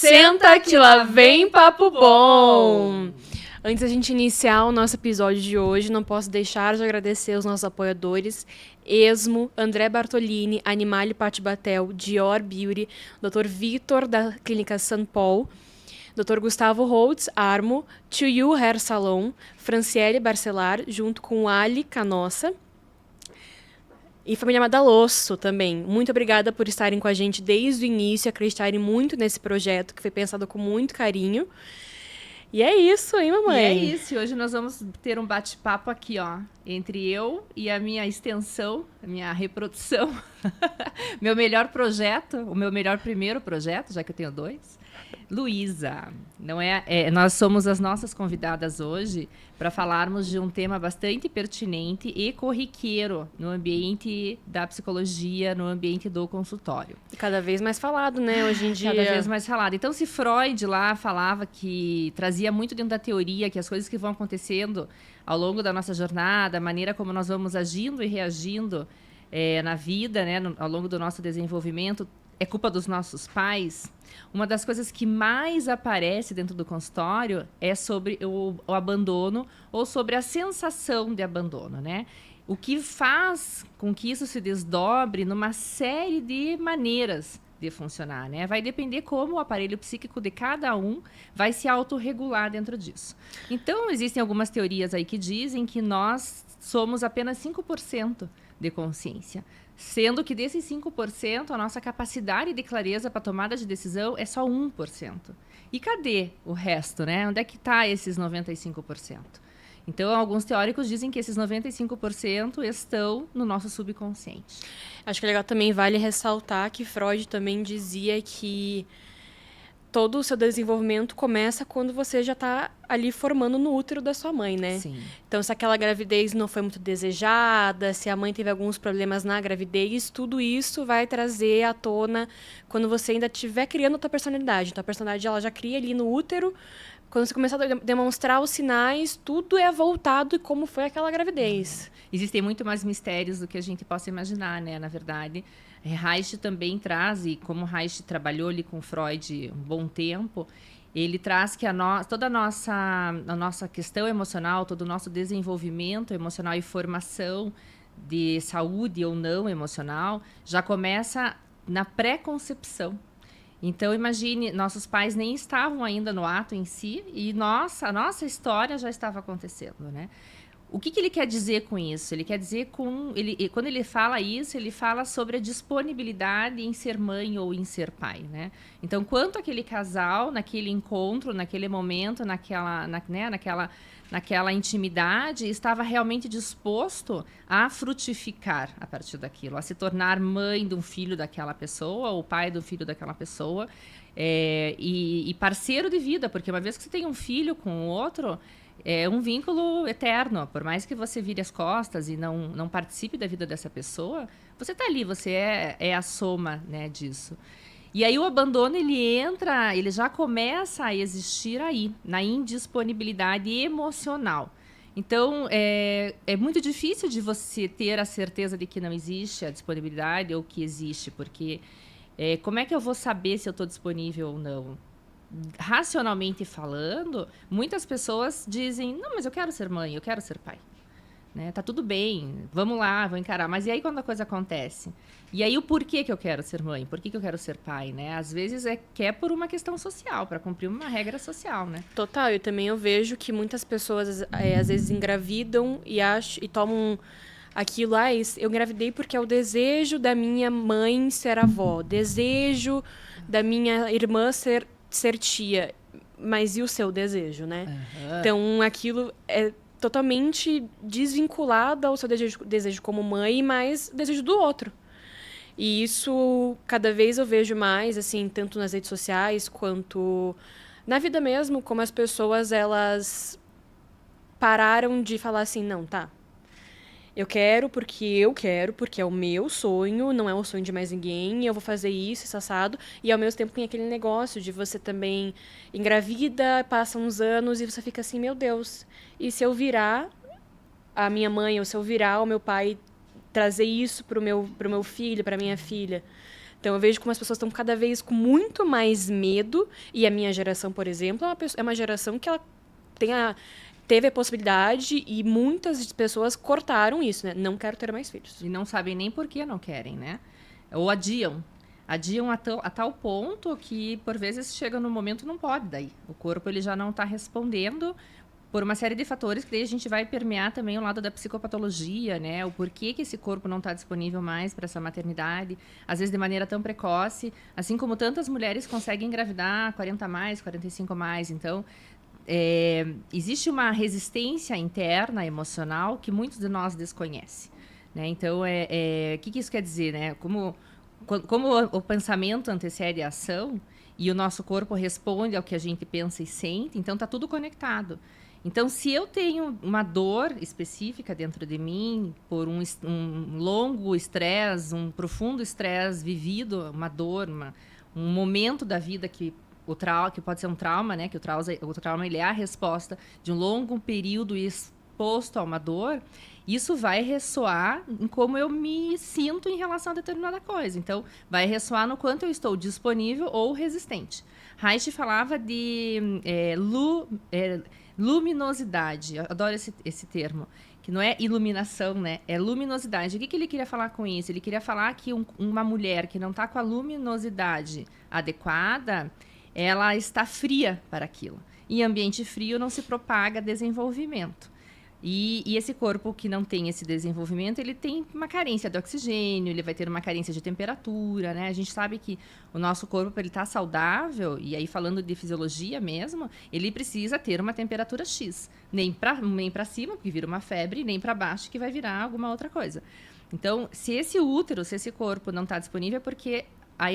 Senta que lá vem papo bom! Antes da gente iniciar o nosso episódio de hoje, não posso deixar de agradecer os nossos apoiadores, Esmo, André Bartolini, Animale Patti Batel, Dior Beauty, Dr. Vitor da Clínica St. Paul, Dr. Gustavo Holtz, Armo, To You Hair Salon, Franciele Barcelar, junto com Ali Canossa, e família Madalosso também. Muito obrigada por estarem com a gente desde o início, acreditarem muito nesse projeto que foi pensado com muito carinho. E é isso, hein, mamãe? E é isso. Hoje nós vamos ter um bate-papo aqui, ó, entre eu e a minha extensão, a minha reprodução. Meu melhor projeto, o meu melhor primeiro projeto, já que eu tenho dois. Luísa, não nós somos as nossas convidadas hoje para falarmos de um tema bastante pertinente e corriqueiro no ambiente da psicologia, no ambiente do consultório. E cada vez mais falado, né, hoje em dia. Cada vez mais falado. Então, se Freud lá falava que trazia muito dentro da teoria que as coisas que vão acontecendo ao longo da nossa jornada, a maneira como nós vamos agindo e reagindo na vida, né, ao longo do nosso desenvolvimento, é culpa dos nossos pais. Uma das coisas que mais aparece dentro do consultório é sobre o abandono ou sobre a sensação de abandono, né? O que faz com que isso se desdobre numa série de maneiras de funcionar, né? Vai depender como o aparelho psíquico de cada um vai se autorregular dentro disso. Então, existem algumas teorias aí que dizem que nós somos apenas 5% de consciência. Sendo que desses 5%, a nossa capacidade de clareza para tomada de decisão é só 1%. E cadê o resto, né? Onde é que está esses 95%? Então, alguns teóricos dizem que esses 95% estão no nosso subconsciente. Acho que é legal também, vale ressaltar que Freud também dizia que todo o seu desenvolvimento começa quando você já está ali formando no útero da sua mãe, né? Sim. Então, se aquela gravidez não foi muito desejada, se a mãe teve alguns problemas na gravidez, tudo isso vai trazer à tona quando você ainda estiver criando a tua personalidade. Então, a personalidade ela já cria ali no útero. Quando você começar a demonstrar os sinais, tudo é voltado e como foi aquela gravidez. Existem muito mais mistérios do que a gente possa imaginar, né? Na verdade, Reich também traz, e como Reich trabalhou ali com Freud um bom tempo, ele traz que toda a nossa questão emocional, todo o nosso desenvolvimento emocional e formação de saúde ou não emocional já começa na pré-concepção. Então, imagine, nossos pais nem estavam ainda no ato em si e a nossa história já estava acontecendo, né? O que ele quer dizer com isso? Ele quer dizer quando ele fala isso, ele fala sobre a disponibilidade em ser mãe ou em ser pai, né? Então, quanto aquele casal, naquele encontro, naquele momento, naquela intimidade, estava realmente disposto a frutificar a partir daquilo, a se tornar mãe de um filho daquela pessoa, ou pai do filho daquela pessoa, e parceiro de vida, porque uma vez que você tem um filho com o outro, é um vínculo eterno. Por mais que você vire as costas e não participe da vida dessa pessoa, você está ali, você é a soma, né, disso. E aí o abandono, ele já começa a existir aí, na indisponibilidade emocional. Então, é muito difícil de você ter a certeza de que não existe a disponibilidade ou que existe, porque como é que eu vou saber se eu estou disponível ou não? Racionalmente falando, muitas pessoas dizem, não, mas eu quero ser mãe, eu quero ser pai. Né? Tá tudo bem, vamos lá, vou encarar. Mas e aí quando a coisa acontece? E aí o porquê que eu quero ser mãe? Por que eu quero ser pai? Né? Às vezes é por uma questão social, para cumprir uma regra social. Né? Total, eu vejo que muitas pessoas às vezes engravidam e tomam aquilo, eu engravidei porque é o desejo da minha mãe ser avó, desejo da minha irmã ser tia, mas e o seu desejo, né? Uhum. Então, aquilo é totalmente desvinculado ao seu desejo como mãe, mas desejo do outro. E isso, cada vez eu vejo mais, assim, tanto nas redes sociais, quanto na vida mesmo, como as pessoas, elas pararam de falar assim, não, tá, eu quero, porque é o meu sonho, não é o sonho de mais ninguém, eu vou fazer isso assado. E ao mesmo tempo tem aquele negócio de você também engravida, passa uns anos e você fica assim, meu Deus, e se eu virar a minha mãe, ou se eu virar o meu pai, trazer isso pro meu filho, pra minha filha? Então eu vejo como as pessoas estão cada vez com muito mais medo, e a minha geração, por exemplo, é uma geração que ela teve a possibilidade e muitas pessoas cortaram isso, né? Não quero ter mais filhos. E não sabem nem por que não querem, né? Ou adiam. Adiam a tal ponto que, por vezes, chega no momento não pode daí. O corpo ele já não está respondendo por uma série de fatores que daí a gente vai permear também o lado da psicopatologia, né? O porquê que esse corpo não está disponível mais para essa maternidade, às vezes de maneira tão precoce, assim como tantas mulheres conseguem engravidar 40 mais, 45 mais. Então, existe uma resistência interna, emocional, que muitos de nós desconhecem, né? Então, o que isso quer dizer, né? Como o pensamento antecede a ação e o nosso corpo responde ao que a gente pensa e sente, então está tudo conectado. Então, se eu tenho uma dor específica dentro de mim por um longo estresse, um profundo estresse vivido, uma dor, um momento da vida que pode ser um trauma, né? Que o trauma ele é a resposta de um longo período exposto a uma dor. Isso vai ressoar em como eu me sinto em relação a determinada coisa. Então, vai ressoar no quanto eu estou disponível ou resistente. Reich falava de luminosidade. Eu adoro esse termo. Que não é iluminação, né? É luminosidade. O que ele queria falar com isso? Ele queria falar que uma mulher que não está com a luminosidade adequada, ela está fria para aquilo. Em ambiente frio não se propaga desenvolvimento. E esse corpo que não tem esse desenvolvimento, ele tem uma carência de oxigênio, ele vai ter uma carência de temperatura, né? A gente sabe que o nosso corpo, para ele estar saudável, e aí falando de fisiologia mesmo, ele precisa ter uma temperatura X. Nem para cima, porque vira uma febre, nem para baixo, que vai virar alguma outra coisa. Então, se esse corpo não está disponível, é porque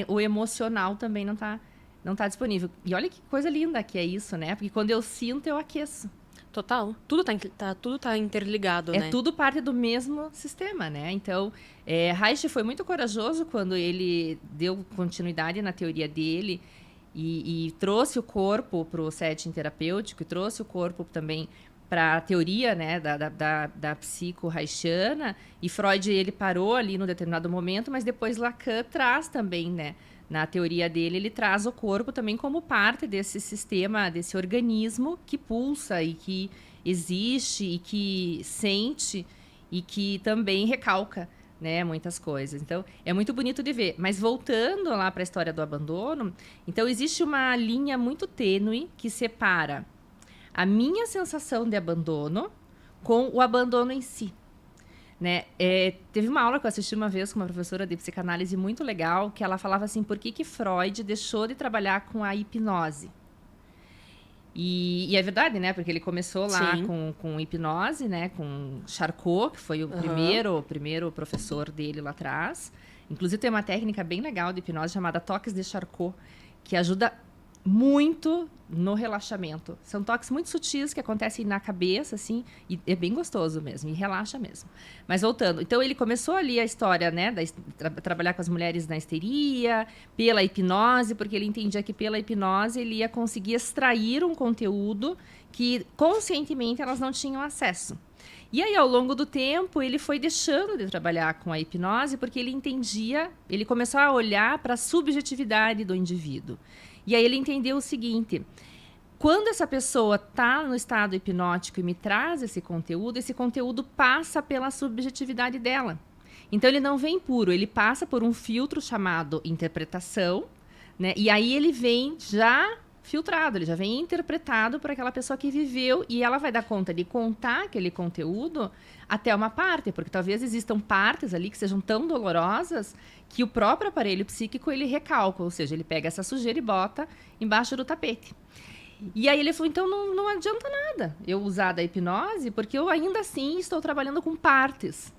o emocional também não tá disponível. E olha que coisa linda que é isso, né? Porque quando eu sinto, eu aqueço. Total. Tudo tá interligado, né? É tudo parte do mesmo sistema, né? Então, Reich foi muito corajoso quando ele deu continuidade na teoria dele e trouxe o corpo para o setting terapêutico e trouxe o corpo também para a teoria, né, da psico-reichiana. E Freud, ele parou ali no determinado momento, mas depois Lacan traz também, né? Na teoria dele, ele traz o corpo também como parte desse sistema, desse organismo que pulsa e que existe e que sente e que também recalca, né, muitas coisas. Então, é muito bonito de ver. Mas voltando lá para a história do abandono, então existe uma linha muito tênue que separa a minha sensação de abandono com o abandono em si. Né? Teve uma aula que eu assisti uma vez com uma professora de psicanálise muito legal, que ela falava assim, por que Freud deixou de trabalhar com a hipnose? E é verdade, né? Porque ele começou lá com hipnose, né? Com Charcot, que foi o primeiro professor dele lá atrás. Inclusive tem uma técnica bem legal de hipnose chamada toques de Charcot, que ajuda muito no relaxamento. São toques muito sutis que acontecem na cabeça, assim, e é bem gostoso mesmo, e relaxa mesmo. Mas voltando, então ele começou ali a história, né, trabalhar com as mulheres na histeria, pela hipnose, porque ele entendia que pela hipnose ele ia conseguir extrair um conteúdo que conscientemente elas não tinham acesso. E aí, ao longo do tempo, ele foi deixando de trabalhar com a hipnose porque ele entendia, ele começou a olhar para a subjetividade do indivíduo. E aí ele entendeu o seguinte, quando essa pessoa está no estado hipnótico e me traz esse conteúdo passa pela subjetividade dela. Então, ele não vem puro, ele passa por um filtro chamado interpretação, né? E aí ele vem já filtrado, ele já vem interpretado por aquela pessoa que viveu e ela vai dar conta de contar aquele conteúdo até uma parte, porque talvez existam partes ali que sejam tão dolorosas que o próprio aparelho psíquico ele recalca, ou seja, ele pega essa sujeira e bota embaixo do tapete. E aí ele falou, então não adianta nada eu usar da hipnose, porque eu ainda assim estou trabalhando com partes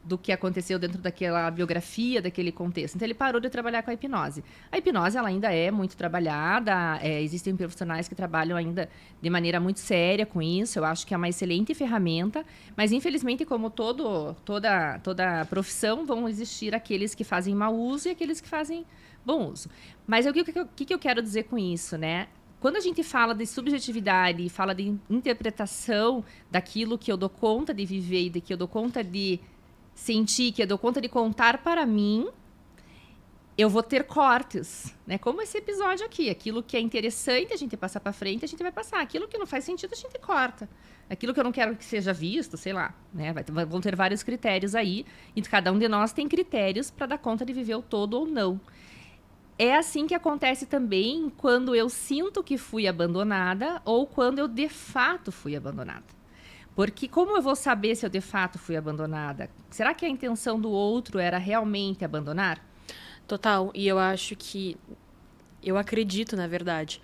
do que aconteceu dentro daquela biografia, daquele contexto. Então, ele parou de trabalhar com a hipnose. A hipnose, ela ainda é muito trabalhada, existem profissionais que trabalham ainda de maneira muito séria com isso, eu acho que é uma excelente ferramenta, mas, infelizmente, como toda profissão, vão existir aqueles que fazem mau uso e aqueles que fazem bom uso. Mas o que eu quero dizer com isso, né? Quando a gente fala de subjetividade, fala de interpretação daquilo que eu dou conta de viver e de que eu dou conta de sentir, que eu dou conta de contar para mim, eu vou ter cortes, né? Como esse episódio aqui. Aquilo que é interessante a gente passar para frente, a gente vai passar. Aquilo que não faz sentido, a gente corta. Aquilo que eu não quero que seja visto, sei lá, né? Vão ter vários critérios aí. E cada um de nós tem critérios para dar conta de viver o todo ou não. É assim que acontece também quando eu sinto que fui abandonada ou quando eu de fato fui abandonada. Porque como eu vou saber se eu de fato fui abandonada? Será que a intenção do outro era realmente abandonar? Total. E eu acredito, na verdade.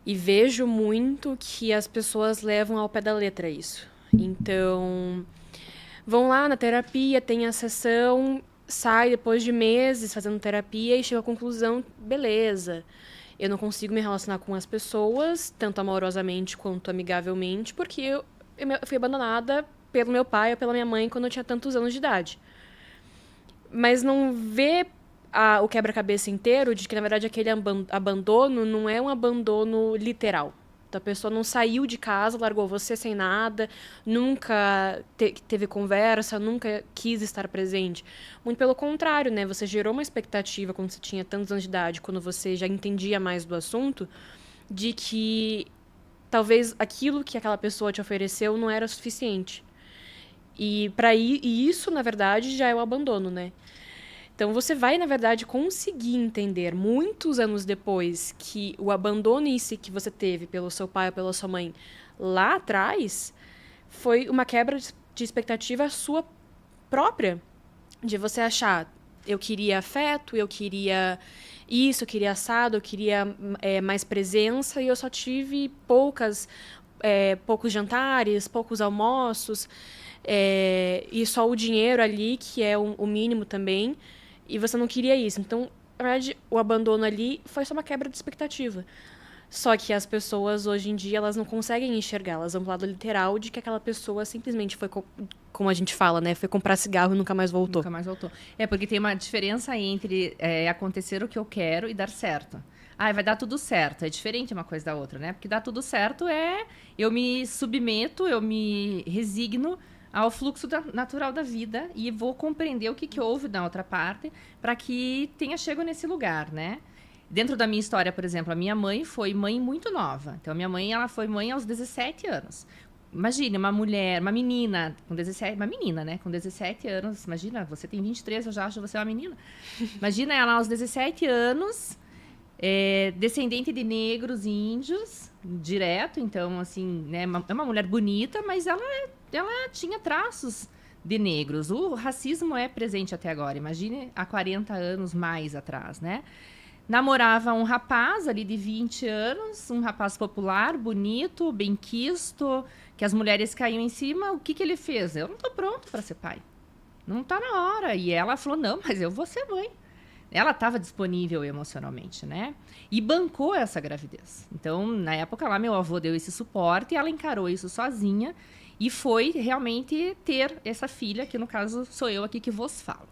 E vejo muito que as pessoas levam ao pé da letra isso. Então, vão lá na terapia, tem a sessão, sai depois de meses fazendo terapia e chega à conclusão, beleza, eu não consigo me relacionar com as pessoas, tanto amorosamente quanto amigavelmente, porque eu fui abandonada pelo meu pai ou pela minha mãe quando eu tinha tantos anos de idade. Mas não vê o quebra-cabeça inteiro de que, na verdade, aquele abandono não é um abandono literal. Então, a pessoa não saiu de casa, largou você sem nada, nunca teve conversa, nunca quis estar presente. Muito pelo contrário, né? Você gerou uma expectativa quando você tinha tantos anos de idade, quando você já entendia mais do assunto, de que talvez aquilo que aquela pessoa te ofereceu não era suficiente. E isso, na verdade, já é o abandono, né? Então, você vai, na verdade, conseguir entender muitos anos depois que o abandono em si que você teve pelo seu pai ou pela sua mãe lá atrás foi uma quebra de expectativa sua própria. De você achar, eu queria afeto, eu queria isso, eu queria assado, eu queria mais presença e eu só tive poucos jantares, poucos almoços e só o dinheiro ali, que é o mínimo também. E você não queria isso. Então, na verdade, o abandono ali foi só uma quebra de expectativa. Só que as pessoas, hoje em dia, elas não conseguem enxergar. Elas vão pro lado literal de que aquela pessoa simplesmente foi, como a gente fala, né? Foi comprar cigarro e nunca mais voltou. Nunca mais voltou. Porque tem uma diferença entre acontecer o que eu quero e dar certo. Vai dar tudo certo. É diferente uma coisa da outra, né? Porque dar tudo certo eu me submeto, eu me resigno ao fluxo natural da vida e vou compreender o que houve na outra parte para que tenha chego nesse lugar, né? Dentro da minha história, por exemplo, a minha mãe foi mãe muito nova. Então, a minha mãe, ela foi mãe aos 17 anos. Imagine, uma mulher, uma menina com 17... Uma menina, né? Com 17 anos. Imagina, você tem 23, eu já acho você uma menina. Imagina ela aos 17 anos, descendente de negros e índios, direto. Então, assim, né? É uma mulher bonita, mas ela tinha traços de negros. O racismo é presente até agora. Imagine há 40 anos mais atrás, né? Namorava um rapaz ali de 20 anos, um rapaz popular, bonito, benquisto, que as mulheres caíam em cima. O que ele fez? Eu não estou pronto para ser pai. Não está na hora. E ela falou, não, mas eu vou ser mãe. Ela estava disponível emocionalmente, né? E bancou essa gravidez. Então, na época lá, meu avô deu esse suporte e ela encarou isso sozinha e foi realmente ter essa filha, que no caso sou eu aqui que vos falo.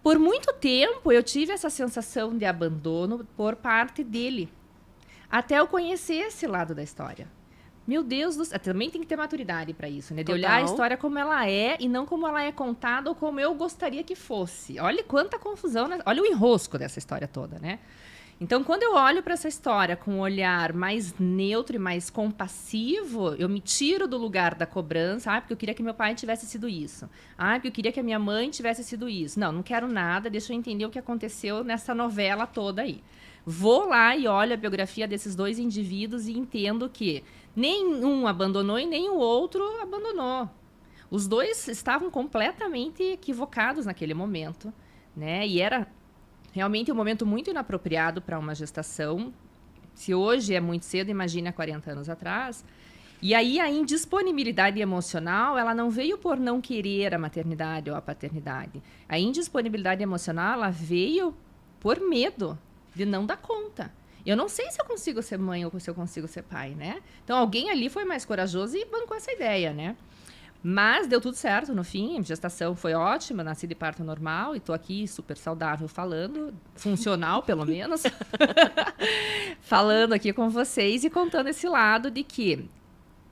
Por muito tempo, eu tive essa sensação de abandono por parte dele. Até eu conhecer esse lado da história. Meu Deus do céu. Também tem que ter maturidade para isso, né? De olhar a história como ela é e não como ela é contada ou como eu gostaria que fosse. Olha quanta confusão, né? Olha o enrosco dessa história toda, né? Então, quando eu olho para essa história com um olhar mais neutro e mais compassivo, eu me tiro do lugar da cobrança. Porque eu queria que meu pai tivesse sido isso. Porque eu queria que a minha mãe tivesse sido isso. Não quero nada, deixa eu entender o que aconteceu nessa novela toda aí. Vou lá e olho a biografia desses dois indivíduos e entendo que nenhum abandonou e nem o outro abandonou. Os dois estavam completamente equivocados naquele momento, né? E era realmente um momento muito inapropriado para uma gestação. Se hoje é muito cedo, imagine há 40 anos atrás. E aí a indisponibilidade emocional, ela não veio por não querer a maternidade ou a paternidade. A indisponibilidade emocional, ela veio por medo de não dar conta. Eu não sei se eu consigo ser mãe ou se eu consigo ser pai, né? Então alguém ali foi mais corajoso e bancou essa ideia, né? Mas deu tudo certo no fim, a gestação foi ótima, nasci de parto normal e tô aqui super saudável falando, funcional pelo menos, falando aqui com vocês e contando esse lado de que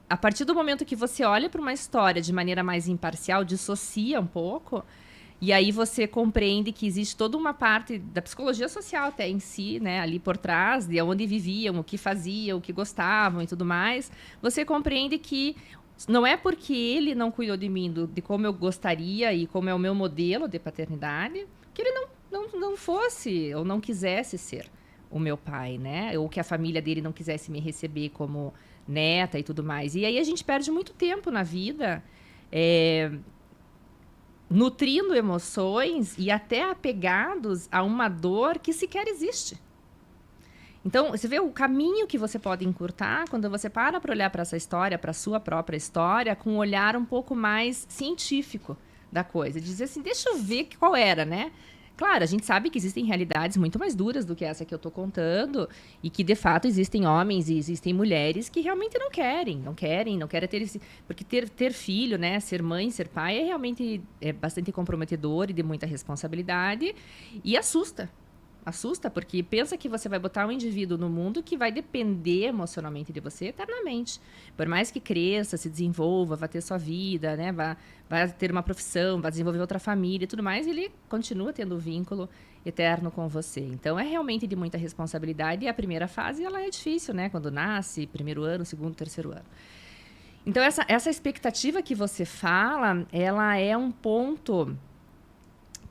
a partir do momento que você olha para uma história de maneira mais imparcial, dissocia um pouco E aí você compreende que existe toda uma parte da psicologia social até em si, né, ali por trás, de onde viviam, o que faziam, o que gostavam e tudo mais. Você compreende que não é porque ele não cuidou de mim, de como eu gostaria e como é o meu modelo de paternidade, que ele não fosse ou não quisesse ser o meu pai, né? Ou que a família dele não quisesse me receber como neta e tudo mais. E aí a gente perde muito tempo na vida nutrindo emoções e até apegados a uma dor que sequer existe. Então, você vê o caminho que você pode encurtar quando você para olhar para essa história, para a sua própria história, com um olhar um pouco mais científico da coisa. Dizer assim, deixa eu ver qual era, né? Claro, a gente sabe que existem realidades muito mais duras do que essa que eu estou contando e que, de fato, existem homens e existem mulheres que realmente não querem ter esse... Porque ter filho, né, ser mãe, ser pai, realmente bastante comprometedor e de muita responsabilidade e assusta. Assusta, porque pensa que você vai botar um indivíduo no mundo que vai depender emocionalmente de você eternamente. Por mais que cresça, se desenvolva, vá ter sua vida, né? Vai ter uma profissão, vai desenvolver outra família e tudo mais, ele continua tendo um vínculo eterno com você. Então, é realmente de muita responsabilidade. E a primeira fase, ela é difícil, né? Quando nasce, primeiro ano, segundo, terceiro ano. Então, essa expectativa que você fala, ela é um ponto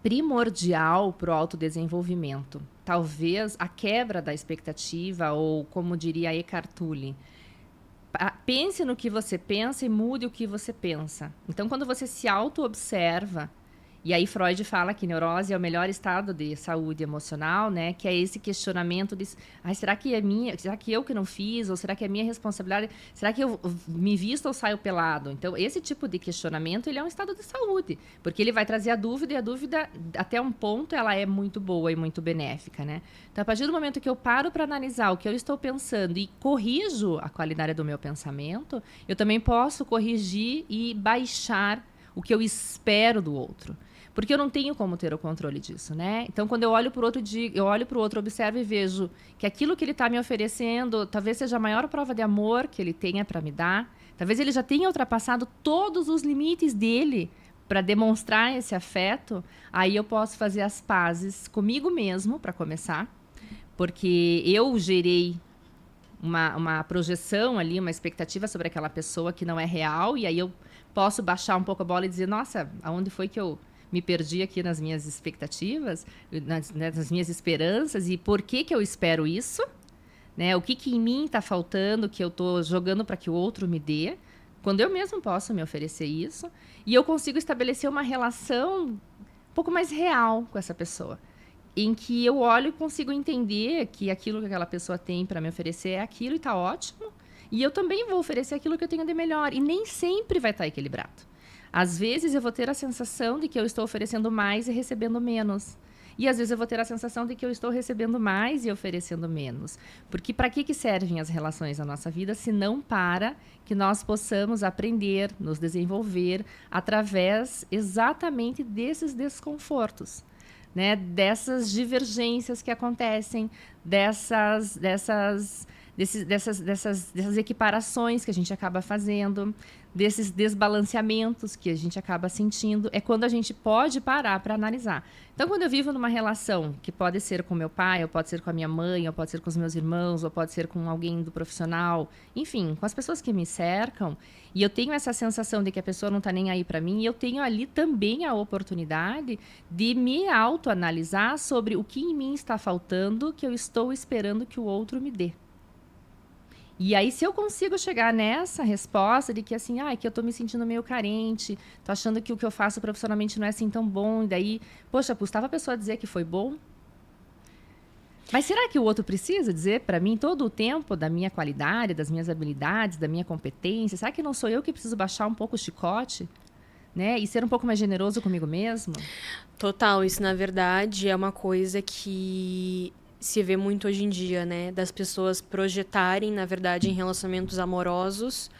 primordial para o autodesenvolvimento. Talvez a quebra da expectativa, ou como diria Eckhart Tolle, pense no que você pensa e mude o que você pensa. Então, quando você se auto-observa, e aí Freud fala que neurose é o melhor estado de saúde emocional, né? Que é esse questionamento de, será que é minha, será que eu que não fiz, ou será que é minha responsabilidade? Será que eu me visto ou saio pelado? Então, esse tipo de questionamento, ele é um estado de saúde, porque ele vai trazer a dúvida, e a dúvida, até um ponto, ela é muito boa e muito benéfica, né? Então, a partir do momento que eu paro para analisar o que eu estou pensando e corrijo a qualidade do meu pensamento, eu também posso corrigir e baixar o que eu espero do outro. Porque eu não tenho como ter o controle disso, né? Então, quando eu olho para o outro, observo e vejo que aquilo que ele está me oferecendo talvez seja a maior prova de amor que ele tenha para me dar. Talvez ele já tenha ultrapassado todos os limites dele para demonstrar esse afeto. Aí eu posso fazer as pazes comigo mesmo, para começar. Porque eu gerei uma projeção ali, uma expectativa sobre aquela pessoa que não é real. E aí eu posso baixar um pouco a bola e dizer, nossa, aonde foi que eu me perdi aqui nas minhas expectativas, nas minhas esperanças, e por que eu espero isso? Né? O que em mim está faltando, que eu estou jogando para que o outro me dê, quando eu mesmo posso me oferecer isso, e eu consigo estabelecer uma relação um pouco mais real com essa pessoa, em que eu olho e consigo entender que aquilo que aquela pessoa tem para me oferecer é aquilo e está ótimo, e eu também vou oferecer aquilo que eu tenho de melhor, e nem sempre vai estar equilibrado. Às vezes eu vou ter a sensação de que eu estou oferecendo mais e recebendo menos. E às vezes eu vou ter a sensação de que eu estou recebendo mais e oferecendo menos. Porque para que servem as relações na nossa vida, se não para que nós possamos aprender, nos desenvolver através exatamente desses desconfortos, né? Dessas divergências que acontecem, dessas equiparações que a gente acaba fazendo, desses desbalanceamentos que a gente acaba sentindo, é quando a gente pode parar para analisar. Então, quando eu vivo numa relação que pode ser com meu pai, ou pode ser com a minha mãe, ou pode ser com os meus irmãos, ou pode ser com alguém do profissional, enfim, com as pessoas que me cercam, e eu tenho essa sensação de que a pessoa não está nem aí para mim, e eu tenho ali também a oportunidade de me autoanalisar sobre o que em mim está faltando, que eu estou esperando que o outro me dê. E aí, se eu consigo chegar nessa resposta de que, assim, que eu tô me sentindo meio carente, tô achando que o que eu faço profissionalmente não é assim tão bom, e daí, poxa, custava a pessoa dizer que foi bom? Mas será que o outro precisa dizer para mim todo o tempo da minha qualidade, das minhas habilidades, da minha competência? Será que não sou eu que preciso baixar um pouco o chicote, né? E ser um pouco mais generoso comigo mesmo? Total, isso na verdade é uma coisa que se vê muito hoje em dia, né? Das pessoas projetarem, na verdade, em relacionamentos amorosos,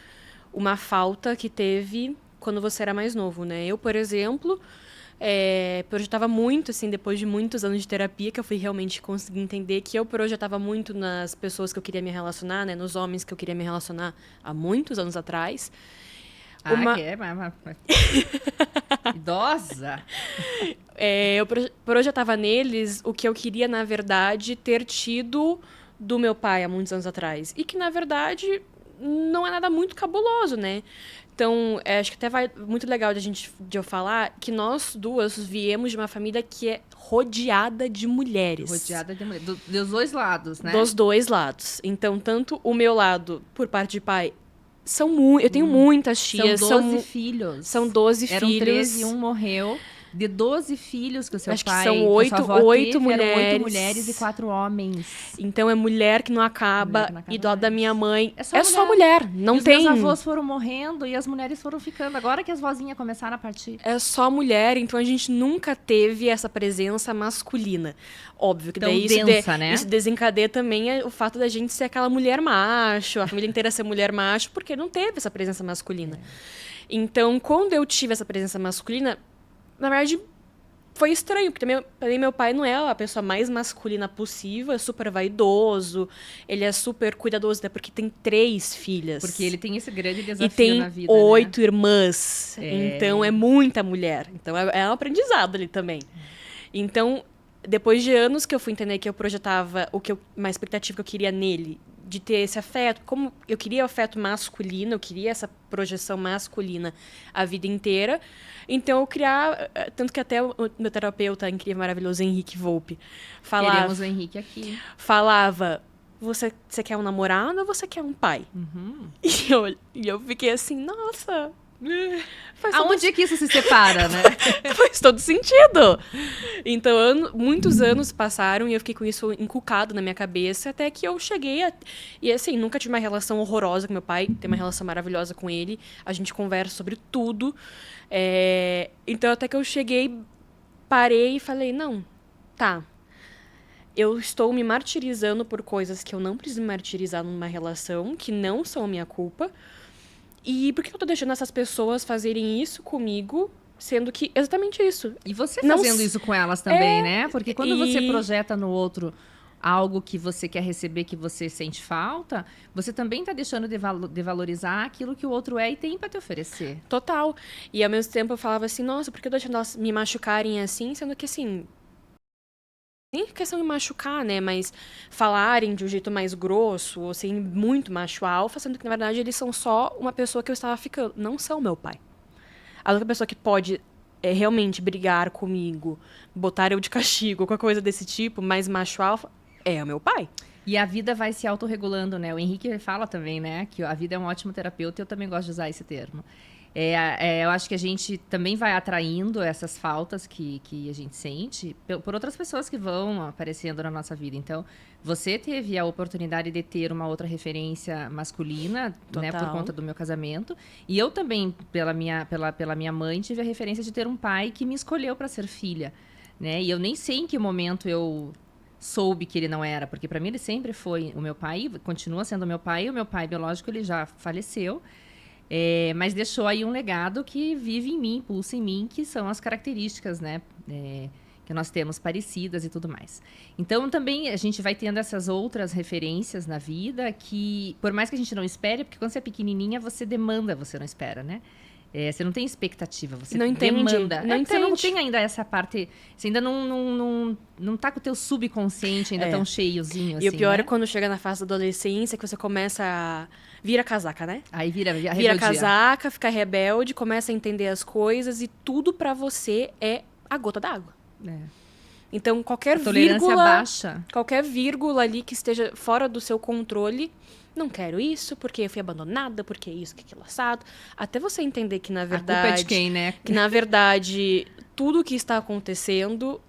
uma falta que teve quando você era mais novo, né? Eu, por exemplo, projetava muito, assim, depois de muitos anos de terapia, que eu fui realmente conseguir entender que eu projetava muito nas pessoas que eu queria me relacionar, né? Nos homens que eu queria me relacionar há muitos anos atrás. Que é? Idosa! eu projetava neles o que eu queria, na verdade, ter tido do meu pai há muitos anos atrás. E que, na verdade, não é nada muito cabuloso, né? Então, acho que até vai muito legal de eu falar que nós duas viemos de uma família que é rodeada de mulheres. Rodeada de mulher. Dos dois lados, né? Dos dois lados. Então, tanto o meu lado, por parte de pai, eu tenho muitas tias. São 12 filhos. São 12 Eram filhos. 13 e um morreu. De 12 filhos que o seu Acho que pai... são que a sua avó oito teve, mulheres. eram 8 mulheres e 4 homens. Então é mulher que não acaba. Mulher que não acaba E do lado da mais. minha mãe É é só só mulher. Não E os tem. meus avós foram morrendo e as mulheres foram ficando. Agora que as vozinhas começaram a partir. É só mulher, então a gente nunca teve essa presença masculina. Óbvio que Tão daí densa, né? isso desencadeia também o fato da gente ser aquela mulher macho, a família inteira ser mulher macho, porque não teve essa presença masculina. Então, quando eu tive essa presença masculina, na verdade, foi estranho, porque também meu pai não é a pessoa mais masculina possível, é super vaidoso, ele é super cuidadoso, até porque tem 3 filhas. Porque ele tem esse grande desafio E tem na vida, 8 irmãs. É. Então é muita mulher. Então é um aprendizado ali também. Então, depois de anos que eu fui entender que eu projetava uma expectativa que eu queria nele, de ter esse afeto, como eu queria o afeto masculino, eu queria essa projeção masculina a vida inteira. Então eu criava, tanto que até o meu terapeuta incrível, maravilhoso, Henrique Volpe, Queremos o Henrique aqui. falava, você quer um namorado ou você quer um pai? Uhum. E eu fiquei assim, nossa, faz todo Aonde é que isso se separa, né? faz todo sentido. Então, muitos anos passaram e eu fiquei com isso inculcado na minha cabeça, até que eu cheguei e assim, nunca tive uma relação horrorosa com meu pai, tenho uma relação maravilhosa com ele, a gente conversa sobre tudo. Então, até que eu cheguei, parei e falei, não, tá, eu estou me martirizando por coisas que eu não preciso me martirizar numa relação, que não são minha culpa. E por que eu tô deixando essas pessoas fazerem isso comigo, sendo que exatamente isso? E você Não fazendo s- isso com elas também, né? Porque quando você e- projeta no outro algo que você quer receber, que você sente falta, você também está deixando de valorizar aquilo que o outro é e tem para te oferecer. Total. E ao mesmo tempo eu falava assim, nossa, por que eu tô deixando elas me machucarem assim, sendo que assim, nem questão de machucar, né? Mas falarem de um jeito mais grosso, ou assim, muito macho alfa, sendo que, na verdade, eles são só uma pessoa que eu estava ficando. Não são meu pai. A única pessoa que pode realmente brigar comigo, botar eu de castigo, qualquer coisa desse tipo, mais macho alfa, é o meu pai. E a vida vai se autorregulando, né? O Henrique fala também, né? Que a vida é um ótimo terapeuta e eu também gosto de usar esse termo. Eu acho que a gente também vai atraindo essas faltas que a gente sente por outras pessoas que vão aparecendo na nossa vida. Então, você teve a oportunidade de ter uma outra referência masculina, né, por conta do meu casamento. E eu também, pela minha mãe, tive a referência de ter um pai que me escolheu para ser filha, né? E eu nem sei em que momento eu soube que ele não era, porque para mim ele sempre foi o meu pai, continua sendo o meu pai. E o meu pai biológico, ele já faleceu. Mas deixou aí um legado que vive em mim, pulsa em mim, que são as características, né, que nós temos parecidas e tudo mais. Então, também a gente vai tendo essas outras referências na vida que, por mais que a gente não espere, porque quando você é pequenininha, você demanda, você não espera, né? Você não tem expectativa, você Não entende, demanda. não Você não entende. tem ainda essa parte, você ainda não tá com o teu subconsciente ainda tão cheiozinho, assim, E o pior né? é quando chega na fase da adolescência, que você começa a... Vira casaca, né? Aí vira a Vira rebeldia. casaca, fica rebelde, começa a entender as coisas e tudo pra você é a gota d'água. É. Então, A tolerância baixa. qualquer vírgula ali que esteja fora do seu controle, não quero isso, porque eu fui abandonada, porque isso, que aquilo assado. Até você entender que, na A culpa é verdade... de quem, né? Que, na verdade, tudo o que está acontecendo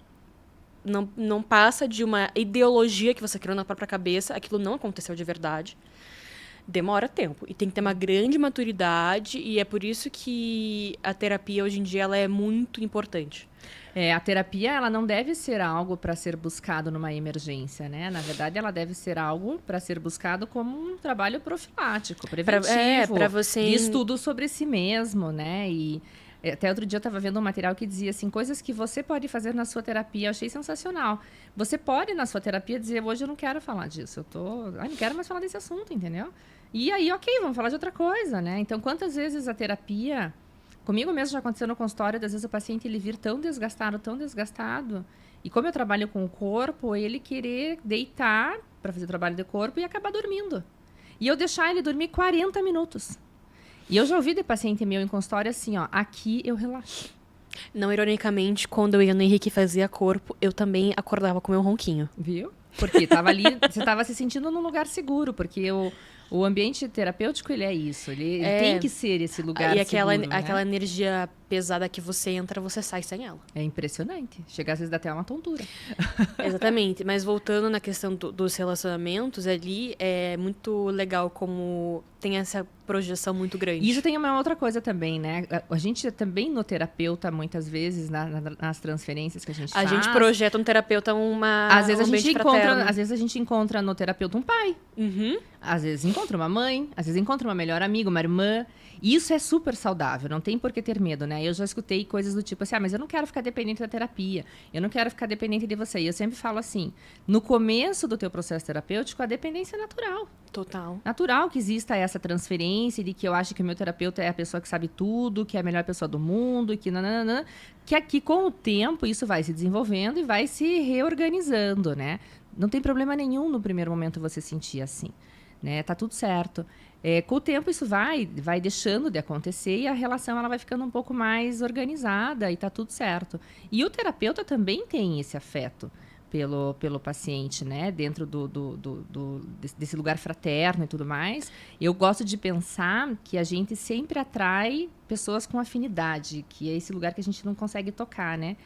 não passa de uma ideologia que você criou na própria cabeça. Aquilo não aconteceu de verdade. Demora tempo. E tem que ter uma grande maturidade. E é por isso que a terapia, hoje em dia, ela é muito importante. A terapia, ela não deve ser algo para ser buscado numa emergência, né? Na verdade, ela deve ser algo para ser buscado como um trabalho profilático, preventivo, Pra você... de estudo sobre si mesmo, né? E até outro dia eu estava vendo um material que dizia assim, coisas que você pode fazer na sua terapia. Eu achei sensacional. Você pode, na sua terapia, dizer, hoje eu não quero falar disso. Não quero mais falar desse assunto, entendeu? E aí, ok, vamos falar de outra coisa, né? Então, quantas vezes a terapia Comigo mesmo já aconteceu no consultório, às vezes o paciente ele vir tão desgastado, e como eu trabalho com o corpo, ele querer deitar para fazer trabalho de corpo e acabar dormindo. E eu deixar ele dormir 40 minutos. E eu já ouvi de paciente meu em consultório assim, ó, aqui eu relaxo. Não, ironicamente, quando eu ia no Henrique e fazia corpo, eu também acordava com meu ronquinho. Viu? Porque tava ali, você estava se sentindo num lugar seguro, porque o ambiente terapêutico, ele é isso, ele tem que ser esse lugar e seguro, né? aquela energia pesada que você entra, você sai sem ela. É impressionante. Chegar às vezes dá até uma tontura. Exatamente. Mas voltando na questão dos relacionamentos, ali é muito legal como tem essa projeção muito grande. E isso tem uma outra coisa também, né? A gente também no terapeuta, muitas vezes, nas transferências que a gente faz... A gente projeta no terapeuta às vezes um ambiente fraterno. Às vezes a gente encontra no terapeuta um pai. Uhum. Às vezes encontra uma mãe, às vezes encontra uma melhor amiga, uma irmã. E isso é super saudável, não tem por que ter medo, né? Eu já escutei coisas do tipo assim, mas eu não quero ficar dependente da terapia, eu não quero ficar dependente de você. E eu sempre falo assim, no começo do teu processo terapêutico, a dependência é natural. Total. Natural que exista essa transferência de que eu acho que o meu terapeuta é a pessoa que sabe tudo, que é a melhor pessoa do mundo, que nananã, que aqui com o tempo isso vai se desenvolvendo e vai se reorganizando, né? Não tem problema nenhum no primeiro momento você sentir assim, né? Tá tudo certo. Com o tempo isso vai deixando de acontecer e a relação ela vai ficando um pouco mais organizada e tá tudo certo. E o terapeuta também tem esse afeto pelo paciente, né? Dentro desse lugar fraterno e tudo mais. Eu gosto de pensar que a gente sempre atrai pessoas com afinidade, que é esse lugar que a gente não consegue tocar, né?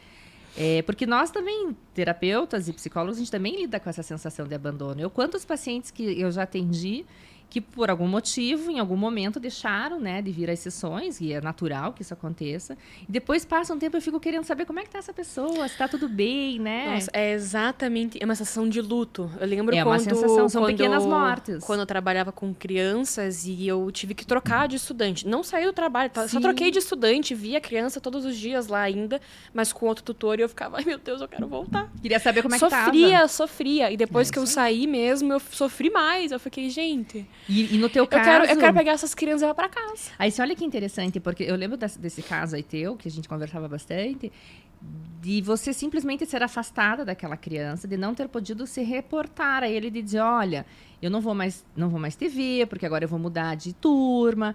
Porque nós também, terapeutas e psicólogos, a gente também lida com essa sensação de abandono. Quantos pacientes que eu já atendi que por algum motivo, em algum momento, deixaram, né, de vir às sessões, e é natural que isso aconteça. E depois passa um tempo, eu fico querendo saber como é que tá essa pessoa, se tá tudo bem, né? Nossa, é exatamente, é uma sensação de luto. Eu lembro uma sensação, são pequenas mortes. Quando eu trabalhava com crianças e eu tive que trocar de estudante. Não saí do trabalho, só troquei de estudante, via a criança todos os dias lá ainda, mas com outro tutor, e eu ficava, ai meu Deus, eu quero voltar. Queria saber como é que tava. Sofria. E depois que eu saí mesmo, eu sofri mais. Eu fiquei, gente... E no teu caso... Eu quero pegar essas crianças e levar pra casa. Aí, olha que interessante, porque eu lembro desse caso aí teu, que a gente conversava bastante, de você simplesmente ser afastada daquela criança, de não ter podido se reportar a ele, de dizer, olha, eu não vou mais te ver, porque agora eu vou mudar de turma.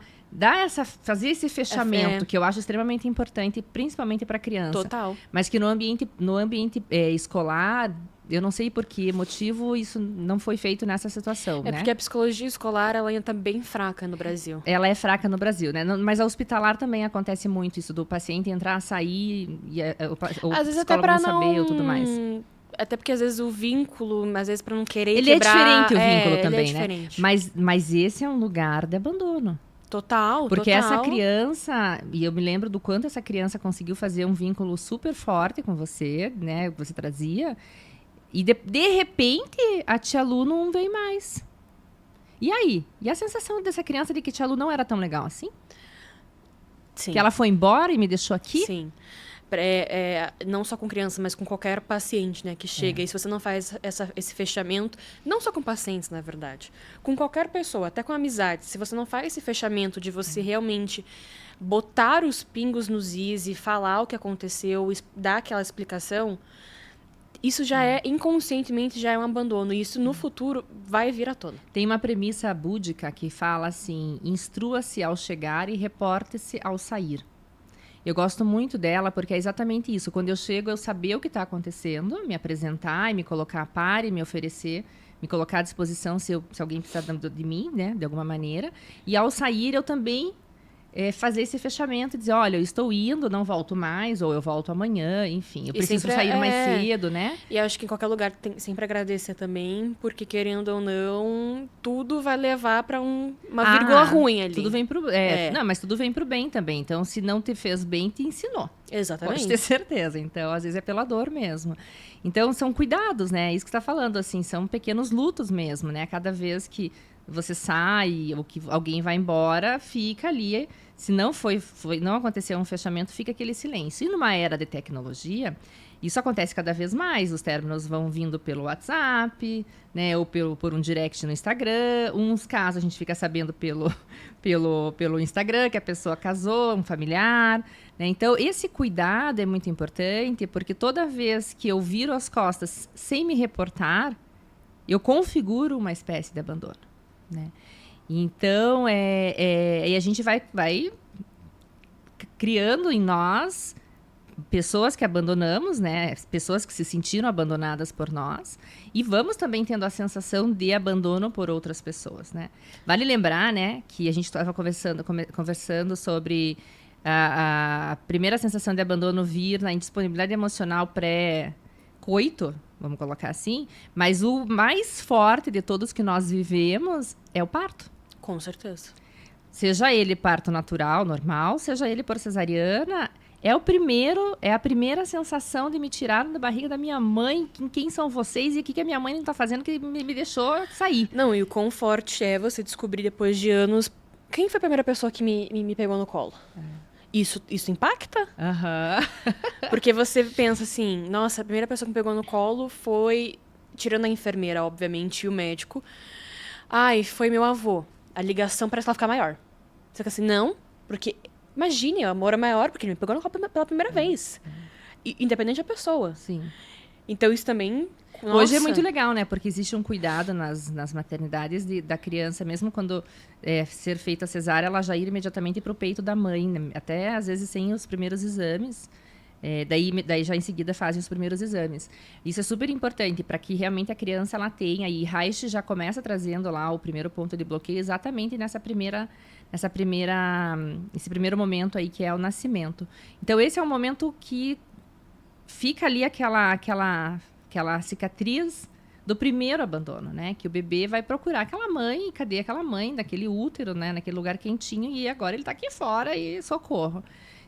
Fazer esse fechamento, que eu acho extremamente importante, principalmente para criança. Total. Mas que no ambiente escolar... Eu não sei por que motivo isso não foi feito nessa situação, né? Porque a psicologia escolar, ela ainda tá bem fraca no Brasil. Ela é fraca no Brasil, né? Mas a hospitalar também acontece muito isso, do paciente entrar, sair, e o às vezes psicólogo até pra não saber ou tudo mais. Até porque às vezes o vínculo, às vezes pra não querer ele quebrar... Ele é diferente, o vínculo também, ele é diferente. Né? Mas esse é um lugar de abandono. Total, porque essa criança, e eu me lembro do quanto essa criança conseguiu fazer um vínculo super forte com você, né? Que você trazia... E de repente, a tia Lu não vem mais. E aí? E a sensação dessa criança de que a tia Lu não era tão legal assim? Sim. Que ela foi embora e me deixou aqui? Sim. Não só com criança, mas com qualquer paciente, né, que chega. E se você não faz esse fechamento, não só com pacientes, na verdade, com qualquer pessoa, até com amizade, se você não faz esse fechamento de você realmente botar os pingos nos is e falar o que aconteceu, dar aquela explicação... Isso já inconscientemente, já é um abandono. E isso, no futuro, vai vir à tona. Tem uma premissa búdica que fala assim, instrua-se ao chegar e reporte-se ao sair. Eu gosto muito dela porque é exatamente isso. Quando eu chego, eu saber o que está acontecendo, me apresentar e me colocar a par e me oferecer, me colocar à disposição se alguém precisar de mim, né, de alguma maneira. E ao sair, eu também... fazer esse fechamento e dizer, olha, eu estou indo, não volto mais, ou eu volto amanhã, enfim. Eu preciso sair mais cedo, né? E acho que em qualquer lugar tem sempre agradecer também, porque querendo ou não, tudo vai levar para uma vírgula ruim ali. Tudo vem pro... Não, mas tudo vem pro bem também. Então, se não te fez bem, te ensinou. Exatamente. Pode ter certeza. Então, às vezes é pela dor mesmo. Então, são cuidados, né? Isso que você está falando, assim, são pequenos lutos mesmo, né? Cada vez que você sai, ou que alguém vai embora, fica ali. Se não não aconteceu um fechamento, fica aquele silêncio. E numa era de tecnologia, isso acontece cada vez mais. Os términos vão vindo pelo WhatsApp, né, ou por um direct no Instagram. Uns casos a gente fica sabendo pelo Instagram que a pessoa casou, um familiar. Né? Então, esse cuidado é muito importante, porque toda vez que eu viro as costas sem me reportar, eu configuro uma espécie de abandono. Né? Então, e a gente vai criando em nós pessoas que abandonamos, né? Pessoas que se sentiram abandonadas por nós, e vamos também tendo a sensação de abandono por outras pessoas, né? Vale lembrar, né, que a gente estava conversando sobre a primeira sensação de abandono vir na indisponibilidade emocional pré-coito, vamos colocar assim, mas o mais forte de todos que nós vivemos é o parto. Com certeza. Seja ele parto natural, normal, seja ele por cesariana, é a primeira sensação de me tirar da barriga da minha mãe, quem são vocês e o que a minha mãe não está fazendo que me deixou sair. Não, e o quão forte é você descobrir depois de anos quem foi a primeira pessoa que me pegou no colo. Isso impacta? Porque você pensa assim, nossa, a primeira pessoa que me pegou no colo foi, tirando a enfermeira, obviamente, e o médico, ai, foi meu avô. A ligação parece que ela fica maior. Você fica assim, não, porque... Imagine, o amor é maior porque ele me pegou no colo pela primeira vez. Independente da pessoa. Sim. Então isso também... Nossa. Hoje é muito legal, né? Porque existe um cuidado nas maternidades da criança, mesmo quando ser feita a cesárea, ela já ir imediatamente para o peito da mãe, né? Até às vezes sem os primeiros exames. Daí já em seguida fazem os primeiros exames. Isso é super importante para que realmente a criança ela tenha. E Reich já começa trazendo lá o primeiro ponto de bloqueio exatamente nesse primeiro momento aí que é o nascimento. Então esse é um momento que fica ali aquela cicatriz do primeiro abandono, né? Que o bebê vai procurar aquela mãe, cadê aquela mãe daquele útero, né? Naquele lugar quentinho, e agora ele está aqui fora e socorro.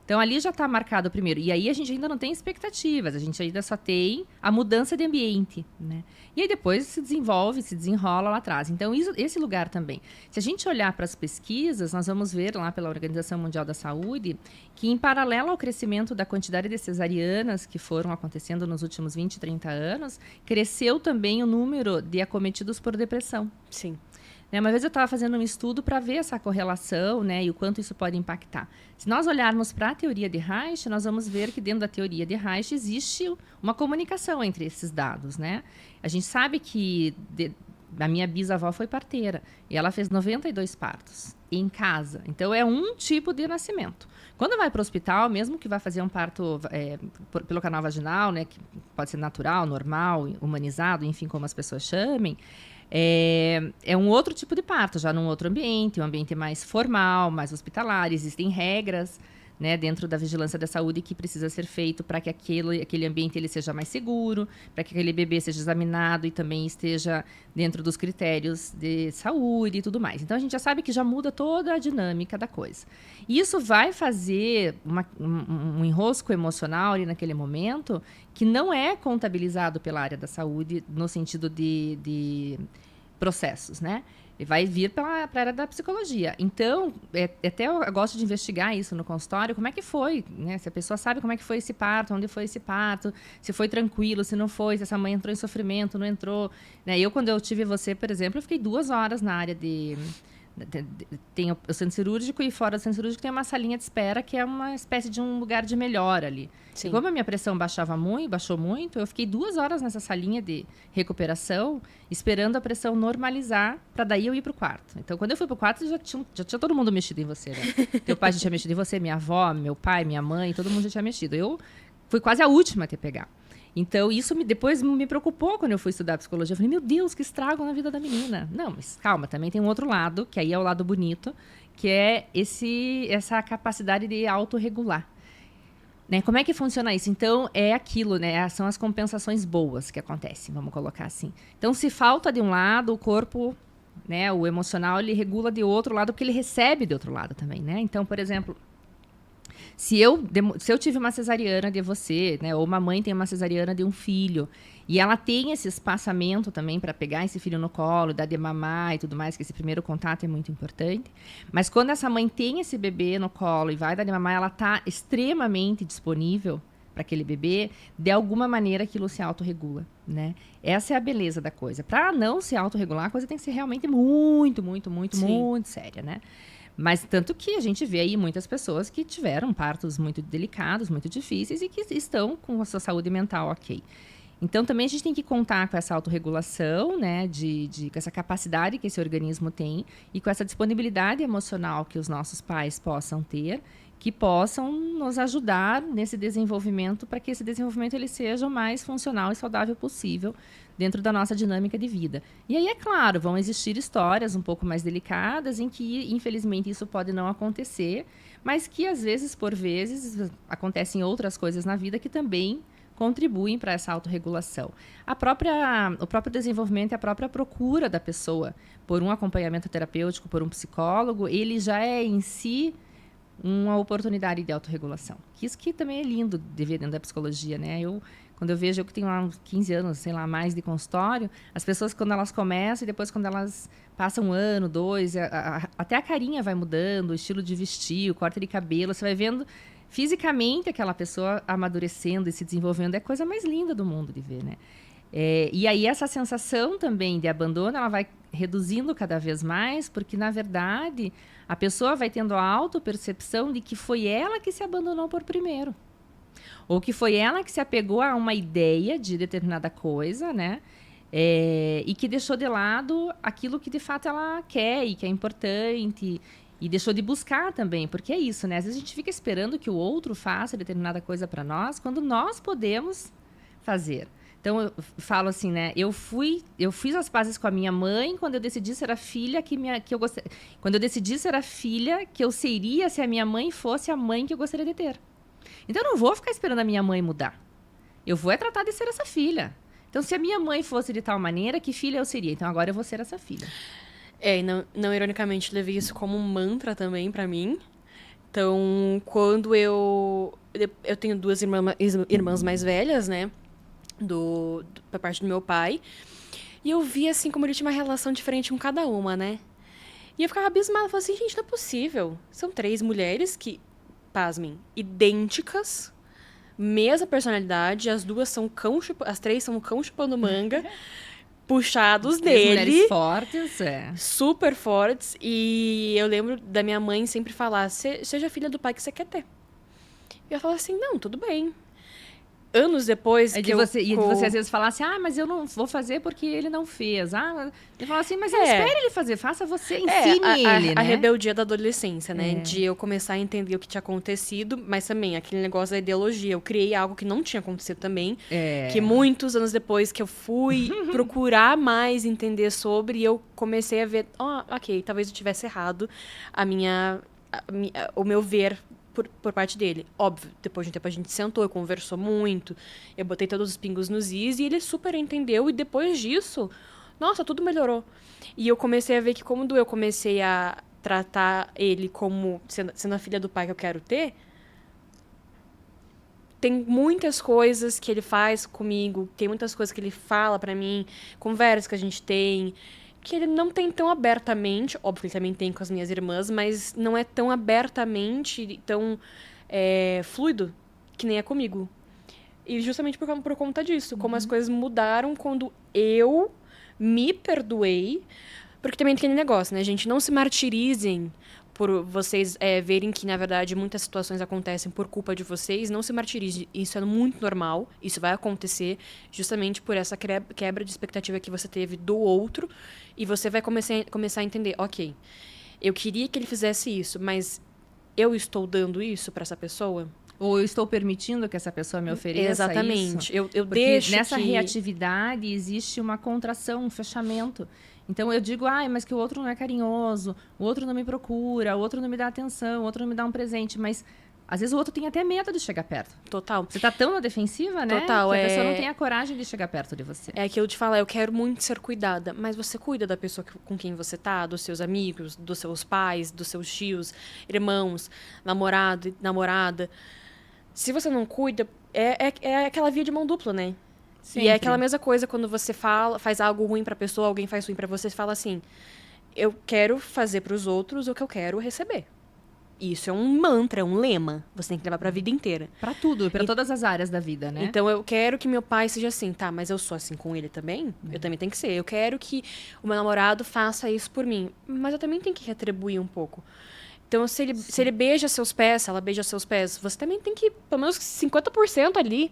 Então, ali já está marcado o primeiro. E aí, a gente ainda não tem expectativas. A gente ainda só tem a mudança de ambiente, né? E aí, depois se desenrola lá atrás. Então, esse lugar também. Se a gente olhar para as pesquisas, nós vamos ver lá pela Organização Mundial da Saúde que, em paralelo ao crescimento da quantidade de cesarianas que foram acontecendo nos últimos 20, 30 anos, cresceu também o número de acometidos por depressão. Sim. Uma vez eu estava fazendo um estudo para ver essa correlação, né, e o quanto isso pode impactar. Se nós olharmos para a teoria de Reich, nós vamos ver que dentro da teoria de Reich existe uma comunicação entre esses dados. Né? A gente sabe que a minha bisavó foi parteira e ela fez 92 partos em casa. Então, é um tipo de nascimento. Quando vai para o hospital, mesmo que vá fazer um parto pelo canal vaginal, né, que pode ser natural, normal, humanizado, enfim, como as pessoas chamem, é um outro tipo de parto, já num outro ambiente, um ambiente mais formal, mais hospitalar. Existem regras, né, dentro da vigilância da saúde que precisa ser feito para que aquele ambiente ele seja mais seguro, para que aquele bebê seja examinado e também esteja dentro dos critérios de saúde e tudo mais. Então, a gente já sabe que já muda toda a dinâmica da coisa. E isso vai fazer um enrosco emocional ali naquele momento que não é contabilizado pela área da saúde no sentido de processos, né? E vai vir para a área da psicologia. Então, até eu gosto de investigar isso no consultório, como é que foi, né? Se a pessoa sabe como é que foi esse parto, onde foi esse parto, se foi tranquilo, se não foi, se essa mãe entrou em sofrimento, não entrou. Né? Quando eu tive você, por exemplo, eu fiquei 2 horas na área tem o centro cirúrgico e fora do centro cirúrgico tem uma salinha de espera que é uma espécie de um lugar de melhora ali. Sim. E como a minha pressão baixou muito, eu fiquei 2 horas nessa salinha de recuperação esperando a pressão normalizar para daí eu ir pro quarto. Então, quando eu fui pro quarto, já tinha todo mundo mexido em você, né? Teu pai já tinha mexido em você, minha avó, meu pai, minha mãe, todo mundo já tinha mexido. Eu fui quase a última a te pegar. Então, isso depois me preocupou quando eu fui estudar psicologia. Eu falei, meu Deus, que estrago na vida da menina. Não, mas calma, também tem um outro lado, que aí é o lado bonito, que é essa capacidade de autorregular. Né? Como é que funciona isso? Então, é aquilo, né? São as compensações boas que acontecem, vamos colocar assim. Então, se falta de um lado, o corpo, né, o emocional, ele regula de outro lado, porque ele recebe de outro lado também, né? Então, por exemplo, Se eu tive uma cesariana de você, né, ou uma mãe tem uma cesariana de um filho, e ela tem esse espaçamento também para pegar esse filho no colo, dar de mamar e tudo mais, que esse primeiro contato é muito importante. Mas quando essa mãe tem esse bebê no colo e vai dar de mamar, ela está extremamente disponível para aquele bebê, de alguma maneira aquilo se autorregula, né? Essa é a beleza da coisa. Para não se autorregular, a coisa tem que ser realmente muito, muito, muito, muito séria, né? Mas tanto que a gente vê aí muitas pessoas que tiveram partos muito delicados, muito difíceis e que estão com a sua saúde mental ok. Então, também a gente tem que contar com essa autorregulação, né, com essa capacidade que esse organismo tem e com essa disponibilidade emocional que os nossos pais possam ter, que possam nos ajudar nesse desenvolvimento, para que esse desenvolvimento ele seja o mais funcional e saudável possível dentro da nossa dinâmica de vida. E aí, é claro, vão existir histórias um pouco mais delicadas em que, infelizmente, isso pode não acontecer, mas que, às vezes, por vezes, acontecem outras coisas na vida que também contribuem para essa autorregulação. O próprio desenvolvimento e a própria procura da pessoa por um acompanhamento terapêutico, por um psicólogo, ele já é em si uma oportunidade de autorregulação. Isso que também é lindo de ver dentro da psicologia, né? Quando eu vejo, eu que tenho uns 15 anos, sei lá, mais de consultório, as pessoas, quando elas começam e depois quando elas passam 1 ano, 2, até a carinha vai mudando, o estilo de vestir, o corte de cabelo, você vai vendo fisicamente aquela pessoa amadurecendo e se desenvolvendo. É a coisa mais linda do mundo de ver, né? E aí essa sensação também de abandono, ela vai reduzindo cada vez mais, porque, na verdade, a pessoa vai tendo a autopercepção de que foi ela que se abandonou por primeiro. Ou que foi ela que se apegou a uma ideia de determinada coisa, né? E que deixou de lado aquilo que, de fato, ela quer e que é importante. E deixou de buscar também, porque é isso, né? Às vezes a gente fica esperando que o outro faça determinada coisa para nós, quando nós podemos fazer. Então, eu falo assim, né? Eu fiz as pazes com a minha mãe quando eu decidi ser a filha que eu gostaria. Quando eu decidi ser a filha que eu seria se a minha mãe fosse a mãe que eu gostaria de ter. Então, eu não vou ficar esperando a minha mãe mudar. Eu vou tratar de ser essa filha. Então, se a minha mãe fosse de tal maneira, que filha eu seria? Então, agora eu vou ser essa filha. E não ironicamente, levei isso como um mantra também pra mim. Então, quando eu tenho 2 irmãs mais velhas, né? Da parte do meu pai. E eu vi, assim, como ele tinha uma relação diferente com cada uma, né? E eu ficava abismada. Eu falava assim, gente, não é possível. São 3 mulheres que, pasmem, idênticas, mesma personalidade. As 3 são cão chupando manga. Puxados dele. Mulheres fortes, super fortes. E eu lembro da minha mãe sempre falar, seja filha do pai que você quer ter. E eu falava assim, não, tudo bem. Anos depois E você às vezes falar assim, mas eu não vou fazer porque ele não fez. Ele fala assim, mas não espere ele fazer, faça você, ensine ele, né? A rebeldia da adolescência, né? De eu começar a entender o que tinha acontecido, mas também aquele negócio da ideologia. Eu criei algo que não tinha acontecido também, que muitos anos depois que eu fui procurar mais entender sobre, eu comecei a ver, ok, talvez eu tivesse errado o meu ver por parte dele. Óbvio, depois de um tempo a gente sentou, conversou muito, eu botei todos os pingos nos is e ele super entendeu, e depois disso, nossa, tudo melhorou. E eu comecei a ver que quando eu comecei a tratar ele como sendo a filha do pai que eu quero ter, tem muitas coisas que ele faz comigo, tem muitas coisas que ele fala pra mim, conversas que a gente tem, que ele não tem tão abertamente, óbvio que ele também tem com as minhas irmãs, mas não é tão abertamente, tão fluido que nem é comigo. E justamente por conta disso, como as coisas mudaram quando eu me perdoei, porque também tem aquele negócio, né, gente? Não se martirizem por vocês verem que, na verdade, muitas situações acontecem por culpa de vocês. Não se martirize. Isso é muito normal. Isso vai acontecer justamente por essa quebra de expectativa que você teve do outro. E você vai começar a entender, ok, eu queria que ele fizesse isso, mas eu estou dando isso para essa pessoa? Ou eu estou permitindo que essa pessoa me ofereça Exatamente. isso? Eu deixo nessa reatividade existe uma contração, um fechamento. Então, eu digo, mas que o outro não é carinhoso, o outro não me procura, o outro não me dá atenção, o outro não me dá um presente. Mas Às vezes o outro tem até medo de chegar perto. Total. Você tá tão na defensiva, né? Total, que a pessoa não tem a coragem de chegar perto de você. É aquilo de falar, eu quero muito ser cuidada, mas você cuida da pessoa com quem você tá, dos seus amigos, dos seus pais, dos seus tios, irmãos, namorado, namorada. Se você não cuida, é aquela via de mão dupla, né? Sempre. E é aquela mesma coisa quando você faz algo ruim pra pessoa, alguém faz ruim pra você, você fala assim, eu quero fazer pros outros o que eu quero receber. Isso é um mantra, é um lema. Você tem que levar pra vida inteira. Pra tudo, pra todas as áreas da vida, né? Então, eu quero que meu pai seja assim, tá, mas eu sou assim com ele também? Eu também tenho que ser. Eu quero que o meu namorado faça isso por mim, mas eu também tenho que retribuir um pouco. Então, se ele beija seus pés, se ela beija seus pés, você também tem que, pelo menos 50% ali.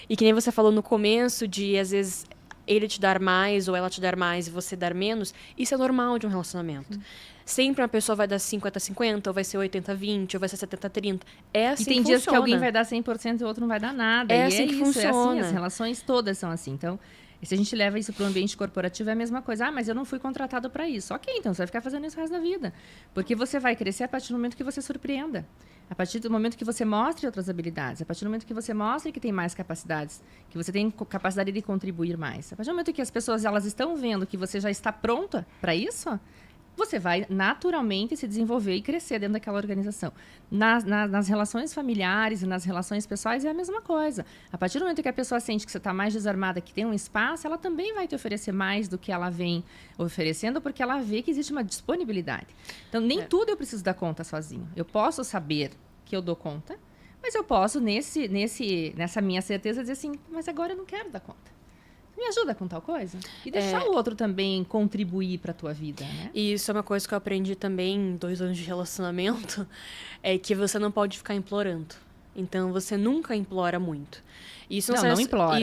E que nem você falou no começo, de às vezes ele te dar mais ou ela te dar mais e você dar menos, isso é normal de um relacionamento. Sempre uma pessoa vai dar 50-50, ou vai ser 80-20, ou vai ser 70-30. É assim e tem que dias que funciona. alguém vai dar 100% e o outro não vai dar nada. É e assim é que isso, é assim, funciona. as relações todas são assim. Então, se a gente leva isso para o ambiente corporativo, é a mesma coisa. Ah, mas eu não fui contratado para isso. Ok, então você vai ficar fazendo isso o resto da vida. Porque você vai crescer a partir do momento que você surpreenda. A partir do momento que você mostre outras habilidades. A partir do momento que você mostre que tem mais capacidades. Que você tem capacidade de contribuir mais. A partir do momento que as pessoas elas estão vendo que você já está pronta para isso, você vai naturalmente se desenvolver e crescer dentro daquela organização. Nas relações familiares e nas relações pessoais é a mesma coisa. A partir do momento que a pessoa sente que você está mais desarmada, que tem um espaço, ela também vai te oferecer mais do que ela vem oferecendo, porque ela vê que existe uma disponibilidade. Então, nem tudo eu preciso dar conta sozinho. Eu posso saber que eu dou conta, mas eu posso, nessa minha certeza, dizer assim, mas agora eu não quero dar conta. Me ajuda com tal coisa? E deixar o outro também contribuir para a tua vida, né? E isso é uma coisa que eu aprendi também em 2 anos de relacionamento, é que você não pode ficar implorando. Então, você nunca implora muito. Isso não implora.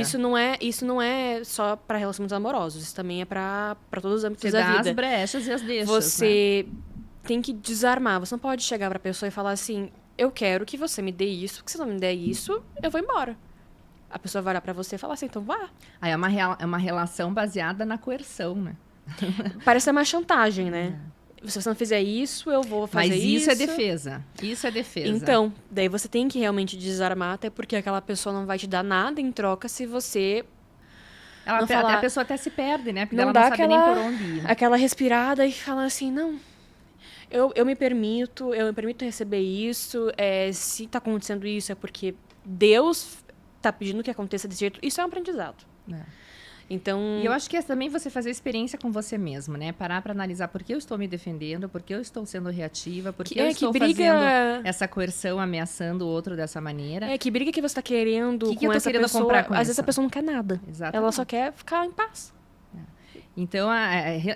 Isso não é só para relacionamentos amorosos, isso também é para todos os âmbitos você da dá vida. as brechas e as deixas, Você tem que desarmar, você não pode chegar para a pessoa e falar assim, eu quero que você me dê isso, porque se não me der isso, eu vou embora. A pessoa vai olhar pra você e falar assim, então vá. Aí é uma relação baseada na coerção, né? Parece uma chantagem, né? Se você não fizer isso, eu vou fazer isso. Mas isso é defesa. Isso é defesa. Então, daí você tem que realmente desarmar, até porque aquela pessoa não vai te dar nada em troca se você... A pessoa até se perde, né? Porque não ela dá não sabe nem por onde ir. Aquela respirada e fala assim, não... Eu me permito receber isso. Se tá acontecendo isso, é porque Deus tá pedindo que aconteça desse jeito. Isso é um aprendizado. Então... E eu acho que é também você fazer experiência com você mesmo, né? Parar para analisar por que eu estou me defendendo, por que eu estou sendo reativa, por que eu estou fazendo essa coerção, ameaçando o outro dessa maneira. Que briga que você está querendo com eu tô essa querendo pessoa. Comprar com Às isso? vezes a pessoa não quer nada. Exatamente. Ela só quer ficar em paz. Então,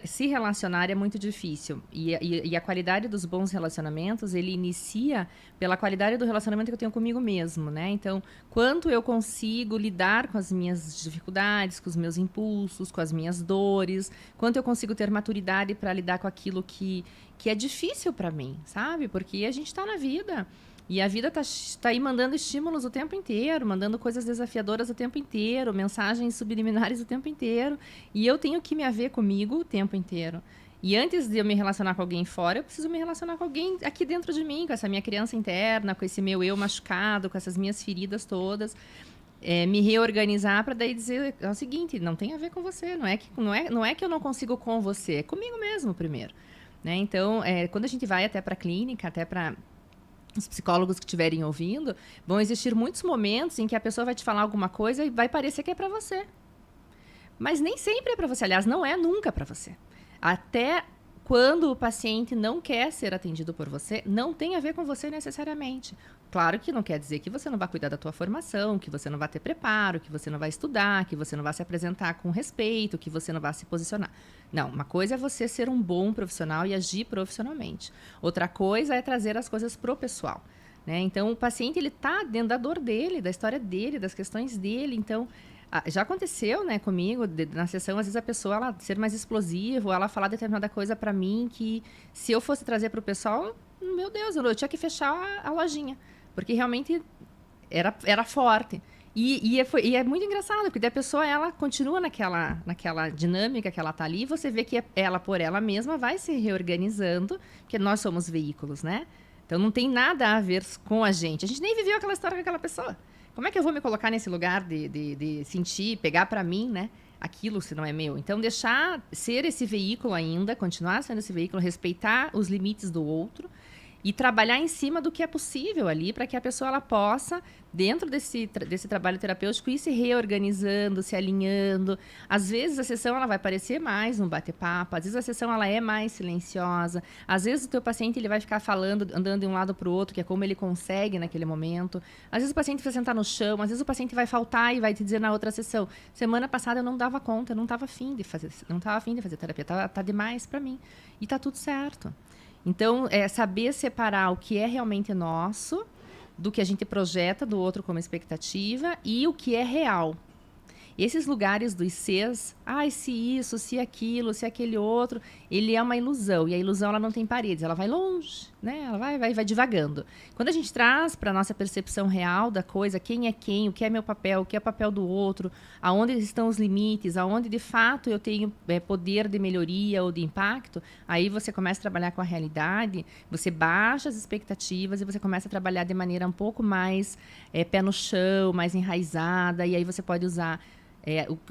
se relacionar é muito difícil. E a qualidade dos bons relacionamentos, ele inicia pela qualidade do relacionamento que eu tenho comigo mesmo, né? Então, quanto eu consigo lidar com as minhas dificuldades, com os meus impulsos, com as minhas dores, quanto eu consigo ter maturidade para lidar com aquilo que é difícil para mim, sabe? Porque a gente está na vida. E a vida tá aí mandando estímulos o tempo inteiro, mandando coisas desafiadoras o tempo inteiro, mensagens subliminares o tempo inteiro. E eu tenho que me haver comigo o tempo inteiro. E antes de eu me relacionar com alguém fora, eu preciso me relacionar com alguém aqui dentro de mim, com essa minha criança interna, com esse meu eu machucado, com essas minhas feridas todas. Me reorganizar para daí dizer o seguinte, não tem a ver com você, não é que eu não consigo com você, é comigo mesmo primeiro. Né? Então, quando a gente vai até para a clínica, até para... os psicólogos que estiverem ouvindo, vão existir muitos momentos em que a pessoa vai te falar alguma coisa e vai parecer que é para você. Mas nem sempre é para você. Aliás, não é nunca para você. Até quando o paciente não quer ser atendido por você, não tem a ver com você necessariamente. Claro que não quer dizer que você não vai cuidar da tua formação, que você não vai ter preparo, que você não vai estudar, que você não vai se apresentar com respeito, que você não vai se posicionar. Não, uma coisa é você ser um bom profissional e agir profissionalmente. Outra coisa é trazer as coisas pro pessoal. Né? Então, o paciente ele está dentro da dor dele, da história dele, das questões dele. Então, já aconteceu, né, comigo, na sessão, às vezes a pessoa ela ser mais explosiva, ou ela falar determinada coisa para mim que, se eu fosse trazer para o pessoal, meu Deus, eu tinha que fechar a lojinha. Porque realmente era forte. E é muito engraçado, porque a pessoa ela continua naquela dinâmica que ela está ali, e você vê que ela, por ela mesma, vai se reorganizando, porque nós somos veículos, né? Então não tem nada a ver com a gente. A gente nem viveu aquela história com aquela pessoa. Como é que eu vou me colocar nesse lugar de sentir, pegar para mim, né? Aquilo se não é meu. Então deixar ser esse veículo ainda, continuar sendo esse veículo, respeitar os limites do outro e trabalhar em cima do que é possível ali para que a pessoa ela possa, dentro desse trabalho terapêutico, ir se reorganizando, se alinhando. Às vezes a sessão ela vai parecer mais um bate-papo, às vezes a sessão ela é mais silenciosa, às vezes o teu paciente ele vai ficar falando, andando de um lado para o outro, que é como ele consegue naquele momento. Às vezes o paciente vai sentar no chão, às vezes o paciente vai faltar e vai te dizer na outra sessão: semana passada eu não dava conta, eu não estava afim de fazer terapia, tá demais para mim. E tá tudo certo. Então, é saber separar o que é realmente nosso, do que a gente projeta do outro como expectativa e o que é real. Esses lugares dos se's, se isso, se aquilo, se aquele outro, ele é uma ilusão. E a ilusão ela não tem paredes, ela vai longe, né? Ela vai divagando. Quando a gente traz para a nossa percepção real da coisa, quem é quem, o que é meu papel, o que é o papel do outro, aonde estão os limites, aonde de fato eu tenho poder de melhoria ou de impacto, aí você começa a trabalhar com a realidade, você baixa as expectativas e você começa a trabalhar de maneira um pouco mais pé no chão, mais enraizada, e aí você pode usar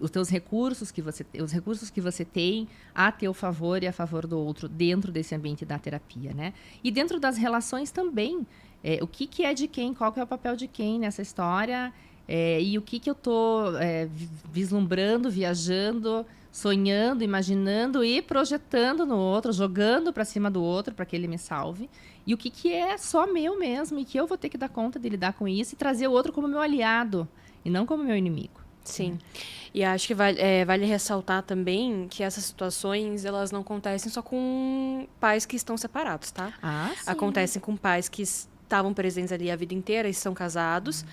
os teus recursos os recursos que você tem a teu favor e a favor do outro dentro desse ambiente da terapia, né? E dentro das relações também, o que é de quem, qual que é o papel de quem nessa história, e o que eu estou vislumbrando, viajando, sonhando, imaginando e projetando no outro, jogando para cima do outro para que ele me salve, e o que é só meu mesmo e que eu vou ter que dar conta de lidar com isso e trazer o outro como meu aliado e não como meu inimigo. Sim. E acho que vale ressaltar também que essas situações, elas não acontecem só com pais que estão separados, tá? Sim. Acontecem com pais que estavam presentes ali a vida inteira e são casados.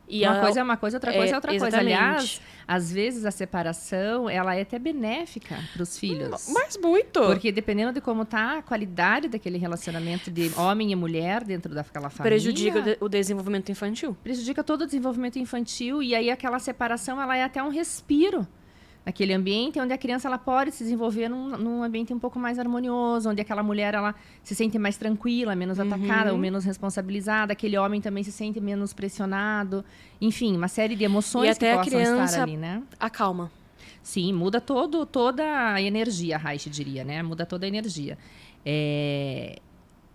E uma coisa é uma coisa, outra coisa é outra coisa. Aliás, às vezes a separação, ela é até benéfica para os filhos. Mas muito! Porque dependendo de como tá a qualidade daquele relacionamento de homem e mulher dentro daquela família... Prejudica o desenvolvimento infantil. Prejudica todo o desenvolvimento infantil e aí aquela separação, ela é até um respiro naquele ambiente onde a criança ela pode se desenvolver num ambiente um pouco mais harmonioso, onde aquela mulher ela se sente mais tranquila, menos atacada ou menos responsabilizada, aquele homem também se sente menos pressionado, enfim, uma série de emoções que possam estar ali, né? Acalma. Sim, muda toda a energia, a Reich diria, né? Muda toda a energia.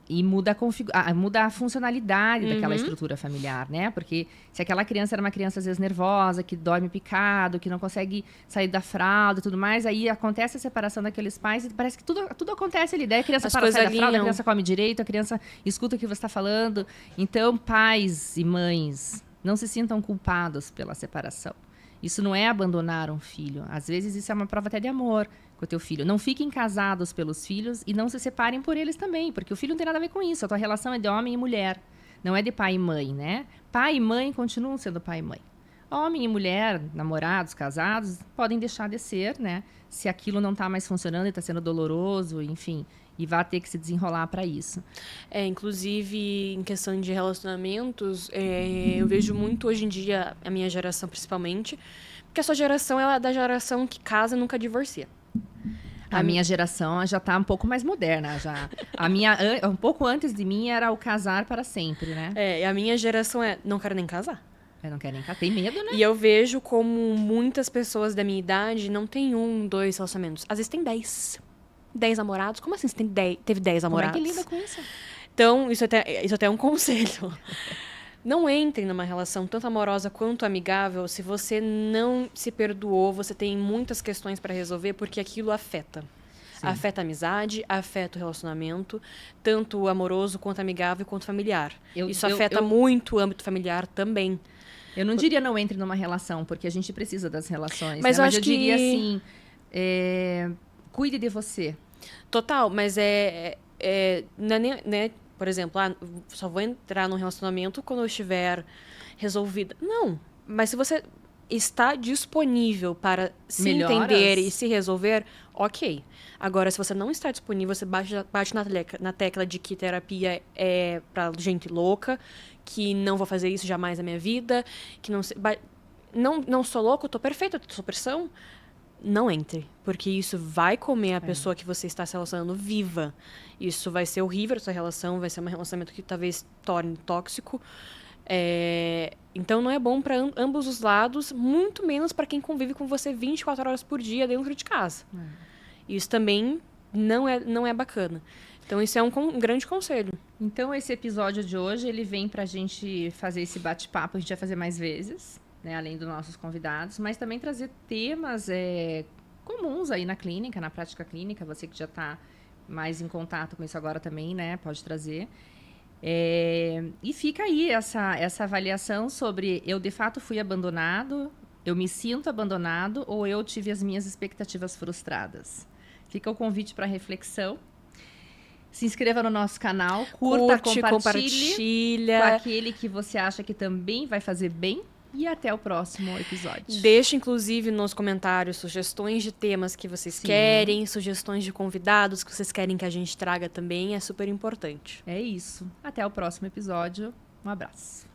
E muda a funcionalidade daquela estrutura familiar, né? Porque se aquela criança era uma criança, às vezes, nervosa, que dorme picado, que não consegue sair da fralda e tudo mais, aí acontece a separação daqueles pais e parece que tudo acontece ali. Daí a criança para sair da fralda, a criança come direito, a criança escuta o que você está falando. Então, pais e mães, não se sintam culpados pela separação. Isso não é abandonar um filho. Às vezes, isso é uma prova até de amor com o teu filho. Não fiquem casados pelos filhos e não se separem por eles também, porque o filho não tem nada a ver com isso. A tua relação é de homem e mulher, não é de pai e mãe, né? Pai e mãe continuam sendo pai e mãe. Homem e mulher, namorados, casados, podem deixar de ser, né? Se aquilo não está mais funcionando e está sendo doloroso, enfim, e vai ter que se desenrolar para isso. Inclusive, em questão de relacionamentos, eu vejo muito hoje em dia, a minha geração principalmente, porque a sua geração é da geração que casa e nunca divorcia. A minha geração já está um pouco mais moderna. Já. Um pouco antes de mim era o casar para sempre, né? E a minha geração não quero nem casar. Eu não quero nem casar. Tem medo, né? E eu vejo como muitas pessoas da minha idade não têm 1, 2 relacionamentos. Às vezes tem 10. 10 namorados? Como assim você teve 10 namorados? Como é que lida com isso? Então, isso até é um conselho. Não entre numa relação tanto amorosa quanto amigável se você não se perdoou, você tem muitas questões para resolver, porque aquilo afeta. Sim. Afeta a amizade, afeta o relacionamento, tanto amoroso quanto amigável quanto familiar. Isso afeta muito o âmbito familiar também. Eu não diria não entre numa relação, porque a gente precisa das relações. Mas, né? eu diria assim, cuide de você. Total, mas né, por exemplo, só vou entrar num relacionamento quando eu estiver resolvida. Não, mas se você está disponível para se entender e se resolver, ok. Agora, se você não está disponível, você bate na tecla de que terapia é pra gente louca, que não vou fazer isso jamais na minha vida, que não sou louco, eu tô perfeita, eu tô sob pressão. não entre. Porque isso vai comer a pessoa que você está se relacionando viva. Isso vai ser horrível, essa relação. Vai ser um relacionamento que talvez torne tóxico. Então não é bom para ambos os lados, muito menos para quem convive com você 24 horas por dia dentro de casa. Isso também não é bacana. Então isso é um grande conselho. Então esse episódio de hoje, ele vem pra gente fazer esse bate-papo, a gente vai fazer mais vezes, né, além dos nossos convidados, mas também trazer temas comuns aí na clínica, na prática clínica, você que já está mais em contato com isso agora também, né, pode trazer. E fica aí essa avaliação sobre eu de fato fui abandonado, eu me sinto abandonado ou eu tive as minhas expectativas frustradas. Fica o convite para reflexão. Se inscreva no nosso canal, curte, compartilha com aquele que você acha que também vai fazer bem. E até o próximo episódio. Deixe, inclusive, nos comentários sugestões de temas que vocês querem, sugestões de convidados que vocês querem que a gente traga também. É super importante. É isso. Até o próximo episódio. Um abraço.